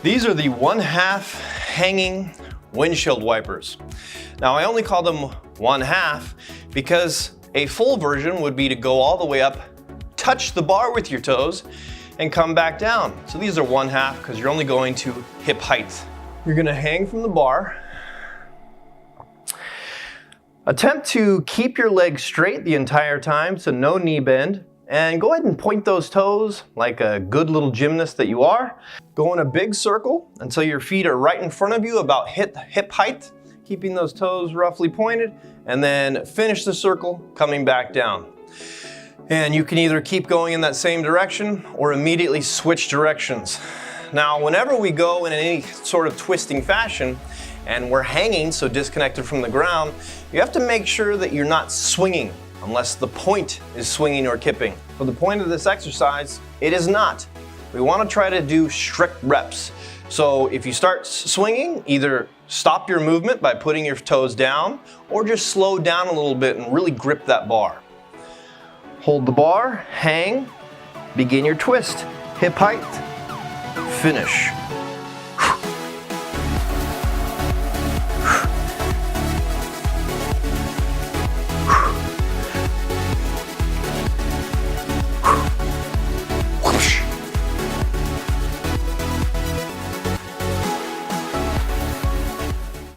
These are the 1/2 hanging windshield wipers. Now I only call them 1/2 because a full version would be to go all the way up, touch the bar with your toes, and come back down. So these are 1/2 because you're only going to hip height. You're gonna hang from the bar. Attempt to keep your legs straight the entire time, so no knee bend. And go ahead and point those toes like a good little gymnast that you are. Go in a big circle until your feet are right in front of you, about hip height, keeping those toes roughly pointed, and then finish the circle coming back down. And you can either keep going in that same direction or immediately switch directions. Now, whenever we go in any sort of twisting fashion and we're hanging, so disconnected from the ground, you have to make sure that you're not swinging unless the point is swinging or kipping. For the point of this exercise, it is not. We want to try to do strict reps. So if you start swinging, either stop your movement by putting your toes down or just slow down a little bit and really grip that bar. Hold the bar, hang, begin your twist, hip height, finish.